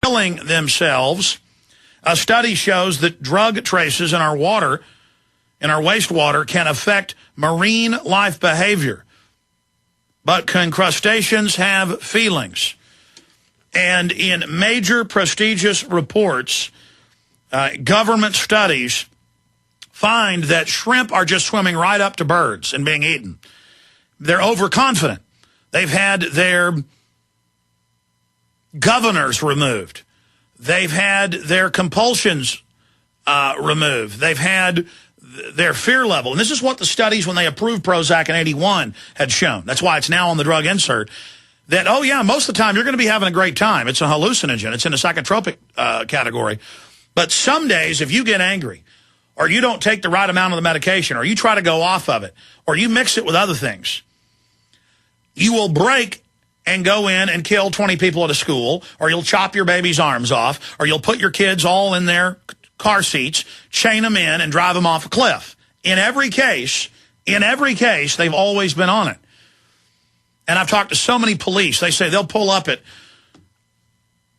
killing themselves. A study shows that drug traces in our water, in our wastewater, can affect marine life behavior. But can crustaceans have feelings? And in major prestigious reports, government studies find that shrimp are just swimming right up to birds and being eaten. They're overconfident. They've had their governors removed. They've had their compulsions removed. They've had their fear level. And this is what the studies, when they approved Prozac in 81, had shown. That's why it's now on the drug insert. That, oh, yeah, most of the time you're going to be having a great time. It's a hallucinogen. It's in the psychotropic category. But some days, if you get angry, or you don't take the right amount of the medication, or you try to go off of it, or you mix it with other things, you will break and go in and kill 20 people at a school, or you'll chop your baby's arms off, or you'll put your kids all in their car seats, chain them in, and drive them off a cliff. In every case, they've always been on it. And I've talked to so many police. They say they'll pull up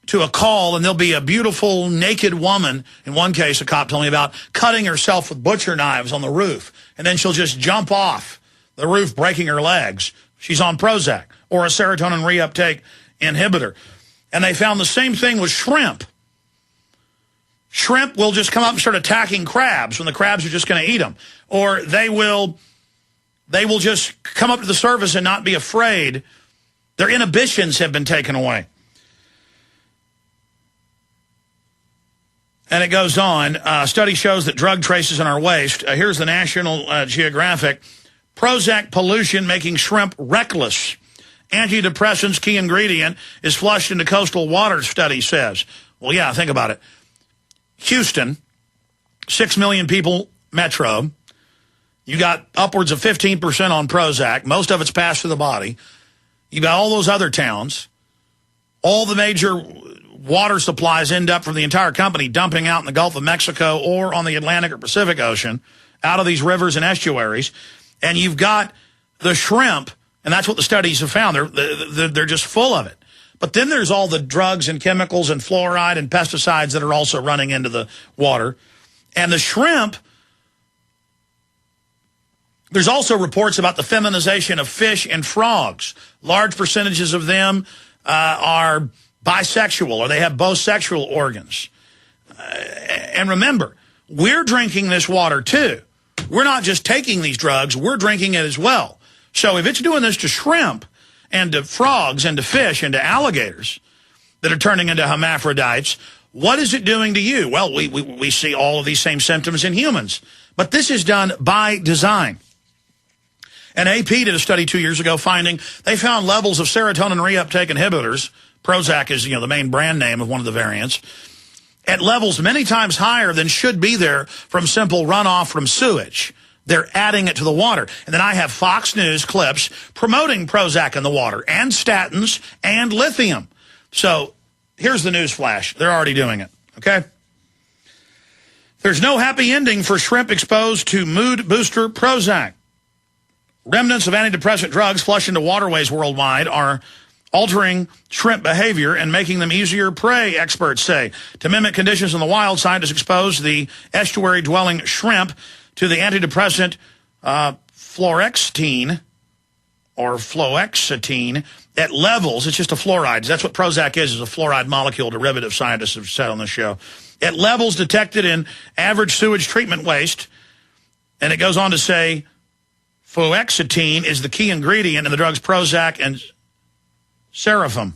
to a call, and there'll be a beautiful naked woman. In one case, a cop told me about cutting herself with butcher knives on the roof, and then she'll just jump off the roof, breaking her legs. She's on Prozac or a serotonin reuptake inhibitor. And they found the same thing with shrimp. Shrimp will just come up and start attacking crabs when the crabs are just going to eat them. Or they will just come up to the surface and not be afraid. Their inhibitions have been taken away. And it goes on. Study shows that drug traces in our waste. Here's the National Geographic. Prozac pollution making shrimp reckless. Antidepressants key ingredient is flushed into coastal water, study says. Well, yeah, think about it. Houston, 6 million people metro. You got upwards of 15% on Prozac. Most of it's passed through the body. You got all those other towns. All the major water supplies end up from the entire company dumping out in the Gulf of Mexico or on the Atlantic or Pacific Ocean out of these rivers and estuaries. And you've got the shrimp, and that's what the studies have found. They're just full of it. But then there's all the drugs and chemicals and fluoride and pesticides that are also running into the water. And the shrimp, there's also reports about the feminization of fish and frogs. Large percentages of them are bisexual, or they have both sexual organs. And remember, we're drinking this water too. We're not just taking these drugs, we're drinking it as well. So if it's doing this to shrimp and to frogs and to fish and to alligators that are turning into hermaphrodites, what is it doing to you? Well, we see all of these same symptoms in humans. But this is done by design. And AP did a study 2 years ago finding they found levels of serotonin reuptake inhibitors. Prozac is, the main brand name of one of the variants, at levels many times higher than should be there from simple runoff from sewage. They're adding it to the water. And then I have Fox News clips promoting Prozac in the water and statins and lithium. So here's the news flash. They're already doing it, okay? There's no happy ending for shrimp exposed to mood booster Prozac. Remnants of antidepressant drugs flushed into waterways worldwide are altering shrimp behavior and making them easier prey, experts say. To mimic conditions in the wild, scientists exposed the estuary-dwelling shrimp to the antidepressant fluoxetine or fluoxetine at levels. It's just a fluoride. That's what Prozac is a fluoride molecule derivative, scientists have said on the show. At levels detected in average sewage treatment waste. And it goes on to say fluoxetine is the key ingredient in the drugs Prozac and Seraphim.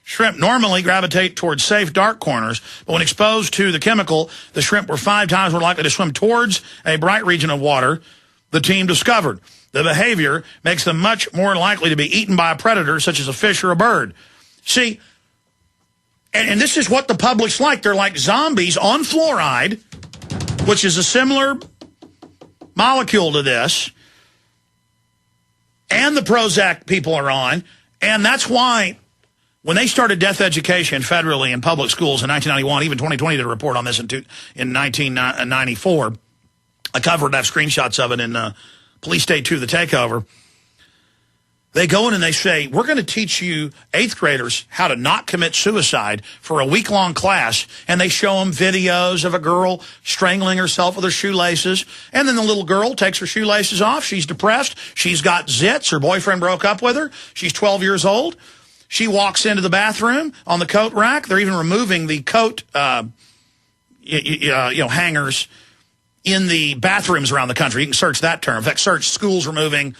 Shrimp normally gravitate towards safe, dark corners, but when exposed to the chemical, the shrimp were 5 times more likely to swim towards a bright region of water, the team discovered. The behavior makes them much more likely to be eaten by a predator, such as a fish or a bird. See, and this is what the public's like. They're like zombies on fluoride, which is a similar molecule to this, and the Prozac people are on. And that's why when they started death education federally in public schools in 1991, even 2020 did a report on this in 1994. I covered, I have screenshots of it in Police State 2, The Takeover. They go in and they say, we're going to teach you 8th graders how to not commit suicide for a week-long class. And they show them videos of a girl strangling herself with her shoelaces. And then the little girl takes her shoelaces off. She's depressed. She's got zits. Her boyfriend broke up with her. She's 12 years old. She walks into the bathroom on the coat rack. They're even removing the coat hangers in the bathrooms around the country. You can search that term. In fact, search schools removing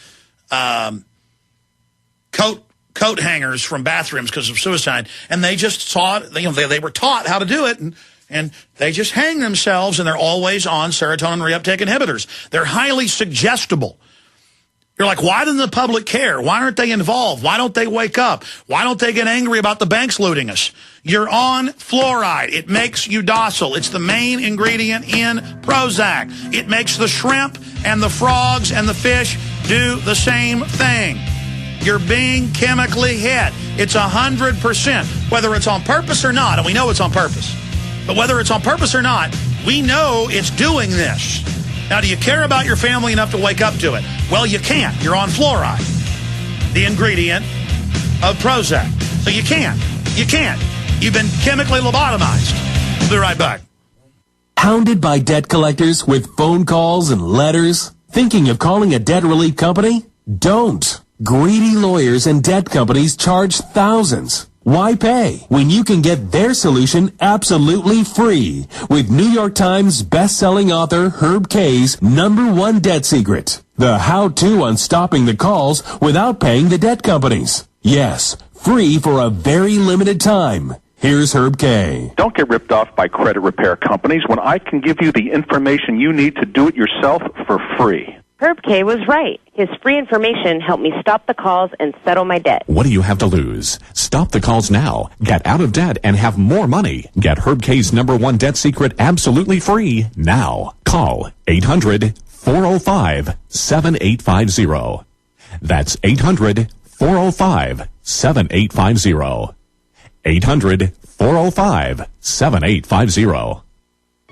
coat hangers from bathrooms because of suicide, and they just taught, they were taught how to do it, and they just hang themselves, and they're always on serotonin reuptake inhibitors. They're highly suggestible. You're like, why doesn't the public care? Why aren't they involved? Why don't they wake up? Why don't they get angry about the banks looting us? You're on fluoride. It makes you docile. It's the main ingredient in Prozac. It makes the shrimp and the frogs and the fish do the same thing. You're being chemically hit. It's 100%, whether it's on purpose or not, and we know it's on purpose. But whether it's on purpose or not, we know it's doing this. Now, do you care about your family enough to wake up to it? Well, you can't. You're on fluoride, the ingredient of Prozac. So you can't. You can't. You've been chemically lobotomized. We'll be right back. Hounded by debt collectors with phone calls and letters? Thinking of calling a debt relief company? Don't. Greedy lawyers and debt companies charge thousands. Why pay when you can get their solution absolutely free with New York Times best-selling author Herb Kay's #1 debt secret, the how-to on stopping the calls without paying the debt companies. Yes, free for a very limited time. Here's Herb Kay. Don't get ripped off by credit repair companies when I can give you the information you need to do it yourself for free. Herb Kay was right. His free information helped me stop the calls and settle my debt. What do you have to lose? Stop the calls now. Get out of debt and have more money. Get Herb Kay's #1 debt secret absolutely free now. Call 800-405-7850. That's 800-405-7850. 800-405-7850.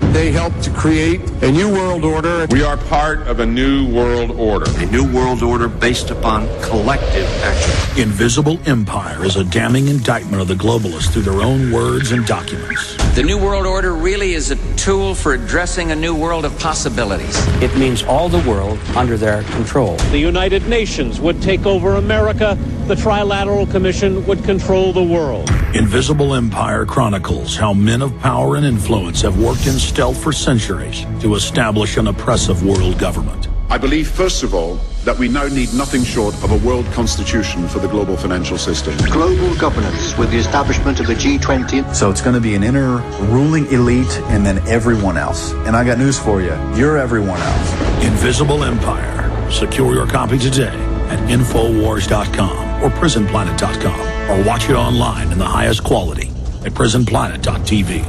They helped to create a new world order. We are part of a new world order. A new world order based upon collective action. Invisible Empire is a damning indictment of the globalists through their own words and documents. The new world order really is a tool for addressing a new world of possibilities. It means all the world under their control. The United Nations would take over America. The Trilateral Commission would control the world. Invisible Empire chronicles how men of power and influence have worked in stealth for centuries to establish an oppressive world government. I believe, first of all, that we now need nothing short of a world constitution for the global financial system. Global governance with the establishment of the G20. So it's going to be an inner ruling elite and then everyone else. And I got news for you. You're everyone else. Invisible Empire. Secure your copy today at Infowars.com or PrisonPlanet.com, or watch it online in the highest quality at PrisonPlanet.tv.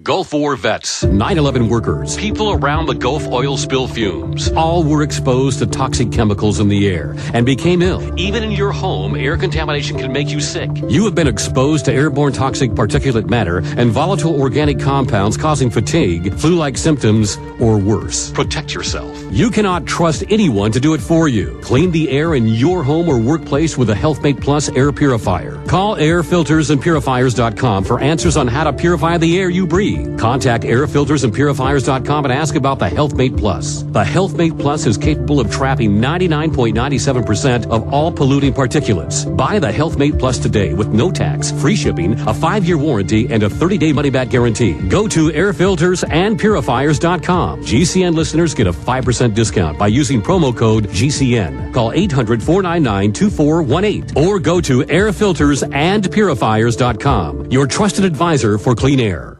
Gulf War vets, 9/11 workers, people around the Gulf oil spill fumes, all were exposed to toxic chemicals in the air and became ill. Even in your home, air contamination can make you sick. You have been exposed to airborne toxic particulate matter and volatile organic compounds causing fatigue, flu-like symptoms, or worse. Protect yourself. You cannot trust anyone to do it for you. Clean the air in your home or workplace with a HealthMate Plus air purifier. Call airfiltersandpurifiers.com for answers on how to purify the air you breathe. Contact airfiltersandpurifiers.com and ask about the HealthMate Plus. The HealthMate Plus is capable of trapping 99.97% of all polluting particulates. Buy the HealthMate Plus today with no tax, free shipping, a 5-year warranty, and a 30-day money-back guarantee. Go to airfiltersandpurifiers.com. GCN listeners get a 5% discount by using promo code GCN. Call 800-499-2418 or go to airfiltersandpurifiers.com. Your trusted advisor for clean air.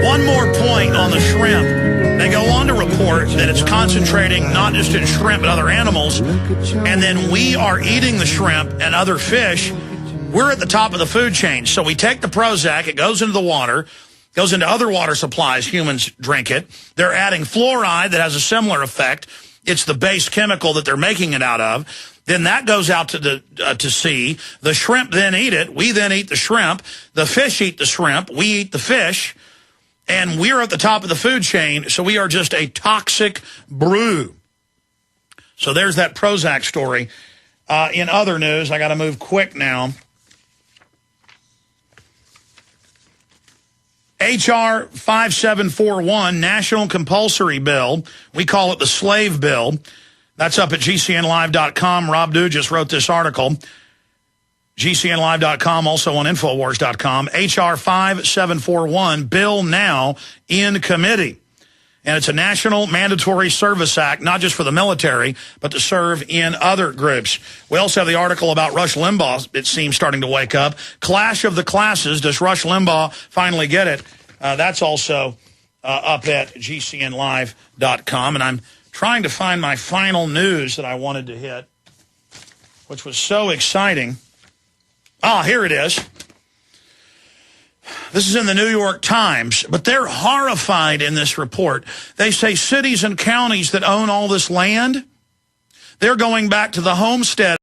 One more point on the shrimp. They go on to report that it's concentrating not just in shrimp but other animals, and then we are eating the shrimp and other fish. We're at the top of the food chain. So we take the Prozac, it goes into the water, goes into other water supplies, humans drink it. They're adding fluoride that has a similar effect. It's the base chemical that they're making it out of. Then that goes out to the sea. The shrimp then eat it. We then eat the shrimp. The fish eat the shrimp. We eat the fish. And we're at the top of the food chain, so we are just a toxic brew. So there's that Prozac story. In other news, I got to move quick now. H.R. 5741, National Compulsory Bill. We call it the Slave Bill. That's up at GCNlive.com. Rob Dew just wrote this article. GCNlive.com, also on Infowars.com. H.R. 5741, bill now in committee. And it's a national mandatory service act, not just for the military, but to serve in other groups. We also have the article about Rush Limbaugh, it seems, starting to wake up. Clash of the classes. Does Rush Limbaugh finally get it? That's also up at GCNlive.com. And I'm trying to find my final news that I wanted to hit, which was so exciting. Ah, here it is. This is in the New York Times, but they're horrified in this report. They say cities and counties that own all this land, they're going back to the homestead